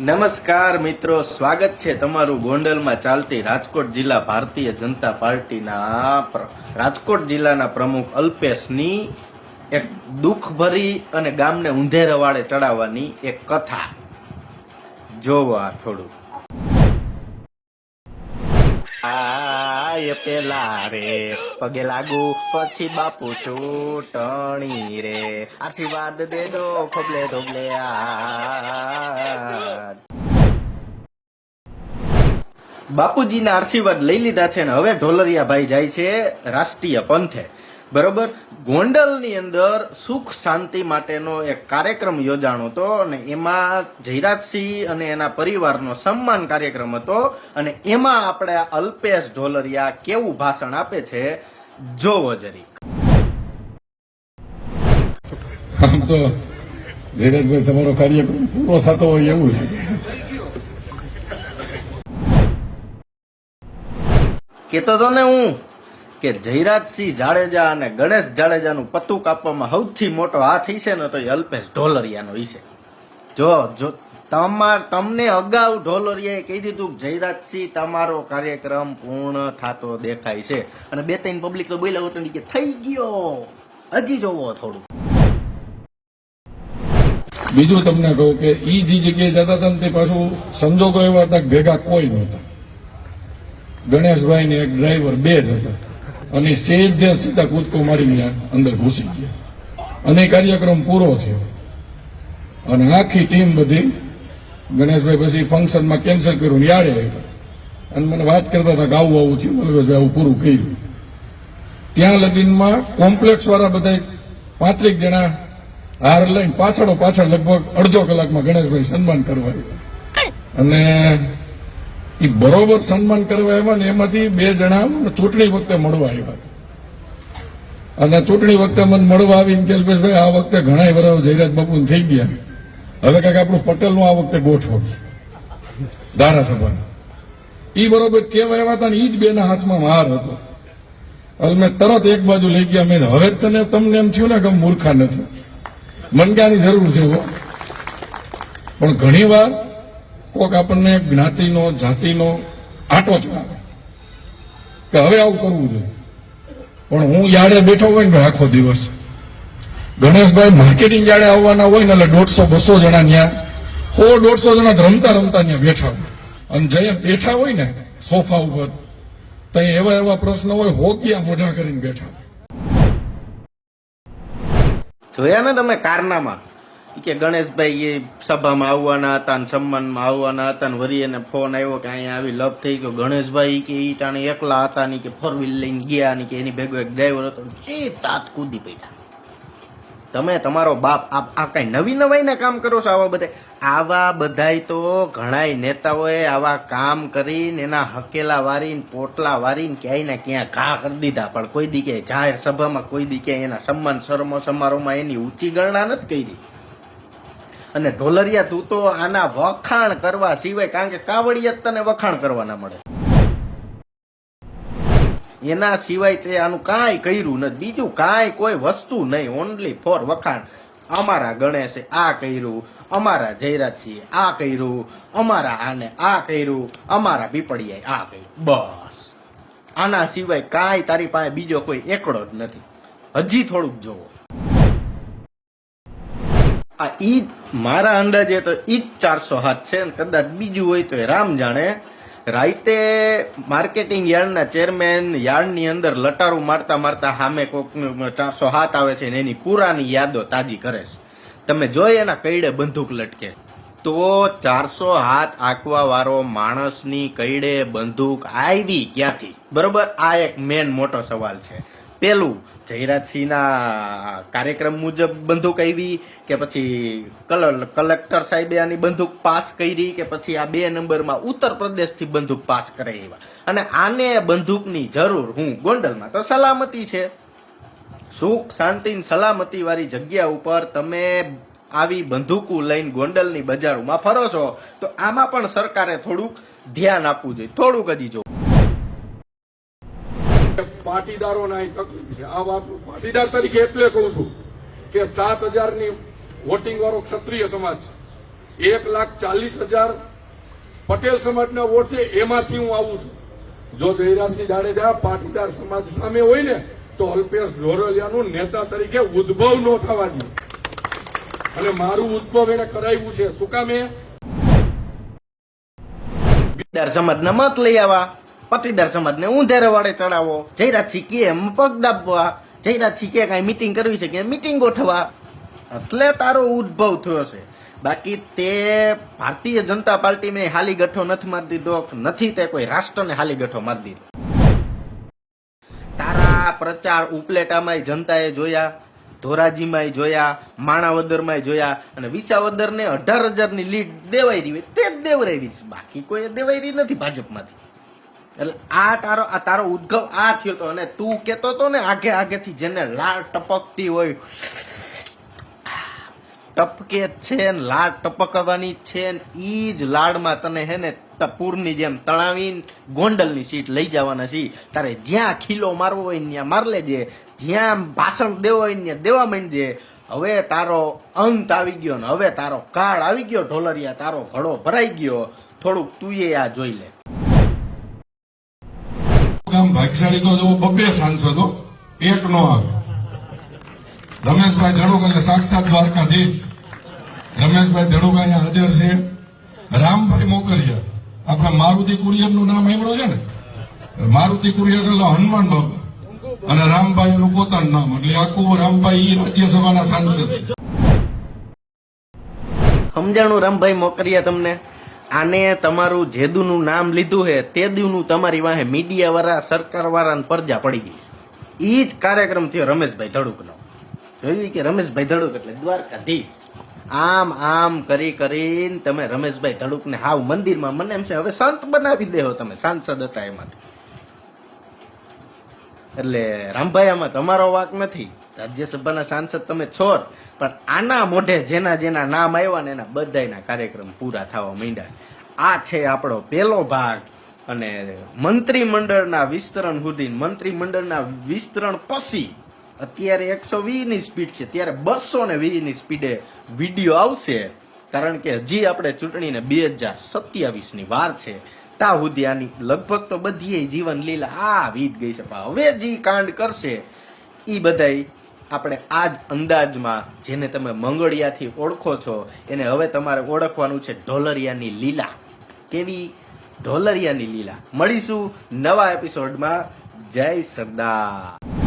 નમસ્કાર મિત્રો, સ્વાગત છે તમારું ગોંડલમાં ચાલતી રાજકોટ જિલ્લા ભારતીય જનતા પાર્ટીના રાજકોટ જિલ્લાના પ્રમુખ અલ્પેશની એક દુઃખભરી અને ગામને ઊંધેરા વાળે ચડાવવાની એક કથા જોવો. આ થોડું પેલા રે પગે લાગુ પછી બાપુ ચૂંટણી રે આશીર્વાદ દે દો ખોબલે ધોબલે બાપુજીના આશીર્વાદ લઈ લીધા છે ને હવે ઢોલરિયા ભાઈ જાય છે રાષ્ટ્રીય પંથે. બરોબર, ગોંડલની અંદર સુખ શાંતિ માટેનો એક કાર્યક્રમ યોજાણો હતો અને એમાં જયરાજસિંહ અને એના પરિવારનો સન્માન કાર્યક્રમ હતો અને એમાં આપણે અલ્પેશ ઢોલરિયા કેવું ભાષણ આપે છે જોવો જરીક. આમ તો ધીરજભાઈ તમારો કાર્યક્રમ પૂરો થતો હોય એવું લાગે. કેતો તો ને હું કે જયરાજસિંહ જાડેજા અને ગણેશ જાડેજાનું પતું કાપવામાં સૌથી મોટો હાથ હશે ને તો એ અલ્પેશ ઢોલરિયાનો હશે. જો તમને અગાઉ ઢોલરિયાએ કહી દીધું કે જયરાજસિંહ તમારો કાર્યક્રમ પૂર્ણ થતો દેખાય છે અને બે ત્રણ પબ્લિક તો બોલ્યા હતો કે થઈ ગયો, હજી જોવો થોડું. બીજું તમને કહું કે ઈ જે જગ્યાએ જતા હતા ને તે પાછું સંજોગો એવા હતા કે ભેગા કોઈ નહોતા. ગણેશભાઈ ને એક ડ્રાઈવર બે જ હતા અને સેજ સીધા કૂદકો મારીને અંદર ઘૂસી ગયા અને કાર્યક્રમ પૂરો થયો અને આખી ટીમ બધી ગણેશભાઈ પછી ફંક્શનમાં કેન્સલ કર્યું, યાડે આવ્યા અને મને વાત કરતા હતા કે આવું થયું. અલ્પેશભાઈ આવું પૂરું કર્યું. ત્યાં લગીનમાં કોમ્પ્લેક્સ વાળા બધા 35 જણા હાર લઈને પાછળ લગભગ અડધો કલાકમાં ગણેશભાઈ સન્માન કરવા આવ્યા અને એ બરોબર સન્માન કરવા આવ્યા ને એમાંથી 2 જણા ચૂંટણી વખતે મળવા આવ્યા અને ચૂંટણી વખતે મને મળવા આવીને કે અલ્પેશભાઈ આ વખતે ઘણા વર્ષ જયરાજ બાપુ થઈ ગયા, હવે કાંઈક આપણું પટેલનું આ વખતે ગોઠવો ધારાસભાનું. એ બરોબર કેવા આવ્યા હતા ને એ જ બેના હાથમાં હાર હતો. હવે મેં તરત એક બાજુ લઈ ગયા. મેં હવે તમને એમ થયું ને કે મૂર્ખા નથી, મનગાની જરૂર છે પણ ઘણી વાર કોક આપણને જ્ઞાતિનો જાતિનો આટો ચડાવે કે હવે આવું કરવું જોઈએ. પણ હું યાડે બેઠો હોય ને આખો દિવસ, ગણેશભાઈ માર્કેટિંગ યાડે આવવાના હોય ને એટલે 150-200 જણા ત્યાં 100-150 જણા રમતા ત્યાં બેઠા હોય અને જઈએ બેઠા હોય ને સોફા ઉપર તો એવા પ્રશ્નો હોય હોકિયા મોઢા કરીને બેઠા. જોયા ને તમે કારનામાં કે ગણેશભાઈ એ સભામાં આવવાના હતા ને સન્માનમાં આવવાના હતા ને વરી એને ફોન આવ્યો કે અહીંયા આવી લપ થઈ ગયો. ગણેશભાઈ કે ઈ ટાણે એકલા હતા ની કે 4 વ્હીલ લઈને ગયા ની કે એની ભેગો એક ડ્રાઈવર હતો, જે તાત કૂદી પડ્યા. તમે તમારો બાપ આ કઈ નવાઈને કામ કરો છો? આવા બધાય તો ઘણાય નેતાઓએ આવા કામ કરીને એના હકેલા વારીને પોટલા વારીને ક્યાંય ને ક્યાં ઘા કરી દીધા, પણ કોઈ દી ક્યાંય જાહેર સભામાં કોઈ દી ક્યાંય એના સન્માન સમારોહમાં એની ઊંચી ગણના નથી કરી. અને ઢોલરિયા તું તો આના વખાણ કરવા સિવાય, કારણ કે કાવડિયા જ તને વખાણ કરવા ના મળે, એના સિવાય તે આનું કાંઈ કર્યું નથી. બીજું કાંઈ કોઈ વસ્તુ નહીં, ઓનલી ફોર વખાણ. અમારા ગણેશે આ કર્યું, અમારા જયરાજસિંહે આ કર્યું, અમારા આને આ કર્યું, અમારા પીપળિયાએ આ કર્યું, બસ. આના સિવાય કાંઈ તારી પાસે બીજો કોઈ એકડો જ નથી. હજી થોડુંક જોવો. આ ઈદ મારા અંદાજે તો ઈદ 400 હાથ છે, કદાચ બીજું હોય તો રામ જાણે. રાઈતે માર્કેટિંગ યાર્ડના ચેરમેન યાર્ડની અંદર લટારું મારતા સામે કોક 400 હાથ આવે છે ને એની પુરાની યાદો તાજી કરે છે. તમે જોઈ એના કઈડે બંદૂક લટકે તો 400 હાથ આંકવા વાળો માણસની કઈડે બંદૂક આવી ક્યાંથી? બરોબર, આ એક મેન મોટો સવાલ છે. પેલું, જયરાજસિંહના કાર્યક્રમ મુજબ બંદૂક આવી કે પછી કલેક્ટર સાહેબે આની બંદૂક પાસ કરી કે પછી આ 2 નંબરમાં ઉત્તર પ્રદેશથી બંદૂક પાસ કરાવી? અને આને બંદૂકની જરૂર હું ગોંડલમાં તો સલામતી છે, સુખ શાંતિ સલામતી વાળી જગ્યા ઉપર તમે આવી બંદૂકો લઈને ગોંડલની બજારોમાં ફરો છો તો આમાં પણ સરકારે થોડુંક ધ્યાન આપવું જોઈએ, થોડુંક હજી જો. પાટીદારોના તકલીફ છે. આ વાત પાટીદાર તરીકે એટલે કહું છું કે 7,000 ની વોટિંગ વાળો ક્ષત્રિય સમાજ છે. 1,40,000 પટેલ સમાજના વોટ છે, એમાંથી હું આવું છું. જો જયરાજસિંહ જાડેજા પાટીદાર સમાજ સામે હોય ને તો અલ્પેશ ઢોરલિયાનું નેતા તરીકે ઉદ્ભવ ન થવા દે. અને મારું ઉદ્ભવ એને કરાવ્યું છે. શું કામ? પાટીદાર સમાજના મત લઈ આવવા, પાટીદાર સમાજને ઊંધેરે વાળે ચડાવો, જયરાજસિંહ કે એમ પગ દાબવા, જયરાજસિંહ કે કઈ મીટિંગ કરવી છે કે મીટિંગ ગોઠવા, એટલે તારો ઉદ્ભવ થયો છે. બાકી તે ભારતીય જનતા પાર્ટીને હાલી ગઠ્ઠો નથી મારી દીધો, નથી તે કોઈ રાષ્ટ્રને હાલી ગઠ્ઠો મારી દીધો. તારા પ્રચાર ઉપલેટામાંય જનતાએ જોયા, ધોરાજીમાંય જોયા, માણાવદરમાંય જોયા, અને વિસાવદરને 18,000ની લીડ દેવાઈ રહી તે જ દેવરાવી છે. બાકી કોઈ દેવાઈ નથી ભાજપમાંથી. એટલે આ તારો ઉદ્ભવ આ થયો હતો. અને તું કેતો હતો ને આગેથી જેને લાળ ટપકતી હોય, ટપકે જ છે ને લાડ ટપકવાની જ છે ને ઈ જ લાડમાં તને હે ને પૂરની જેમ તણાવીને ગોંડલની સીટ લઈ જવાના છે. તારે જ્યાં ખીલો મારવો હોય ત્યાં માર લેજે, જ્યાં ભાષણ દેવો હોય ત્યાં દેવા માંડજે. હવે તારો અંત આવી ગયો ને હવે તારો કાળ આવી ગયો. ઢોલરિયા, તારો ઘડો ભરાઈ ગયો. થોડુંક તું એ આ જોઈ લે. ભાગશાળી તો જો 2 સાંસદો એક નો આવે. રમેશભાઈ ધડુક એટલે સાક્ષાત દ્વારકાધીશ. રમેશભાઈ ધડુક અહીંયા હાજર છે. રામભાઈ મોકરિયા, આપણા મારુતિ કુરિયર નું નામ સાંભળ્યું છે ને? મારુતિ કુરિયર એટલે હનુમાન બાબા, અને રામભાઈ એનું પોતાનું નામ, એટલે આખું રામભાઈ રાજ્યસભાના સાંસદ છે. સમજાણું રામભાઈ મોકરિયા તમને? આને તમારું જેદુનું નામ લીધું હે તે દીવનું તમારી વાહે મીડિયા વાળા, સરકાર વાળાને પરજા પડી ગઈ. ઈ જ કાર્યક્રમ થયો રમેશભાઈ ધડુકનો. જોયું કે રમેશભાઈ ધડુક એટલે દ્વારકાધીશ. આમ કરીને તમે રમેશભાઈ ધડુકને હાવ મંદિરમાં, મને એમ છે હવે સંત બનાવી દેહો તમે, સાંસદ હતા એમાંથી. એટલે રામભાઈ આમાં તમારો વાક નથી, રાજ્યસભાના સાંસદ તમે છો જ, પણ આના મોઢે જેના નામ આવ્યા ને એના બધાયના કાર્યક્રમ પૂરા થવા માંડ્યા. આ છે આપણો પહેલો ભાગ. અને મંત્રીમંડળના વિસ્તરણ સુધી, મંત્રીમંડળના વિસ્તરણ પછી અત્યારે 120ની સ્પીડ છે, ત્યારે 220ની સ્પીડે વિડીયો આવશે. કારણ કે હજી આપણે ચૂંટણીને 2027ની વાર છે. ત્યાં સુધી આની લગભગ તો બધી જીવન લીલા આ વીત ગઈ છે. પણ હવે જે કાંડ કરશે એ બધાય આપણે આ જ અંદાજમાં, જેને તમે મંગળિયાથી ઓળખો છો એને હવે તમારે ઓળખવાનું છે ઢોલરિયાની લીલા. કેવી ઢોલરિયાની લીલા. મળીશું નવા એપિસોડમાં. જય સરદાર.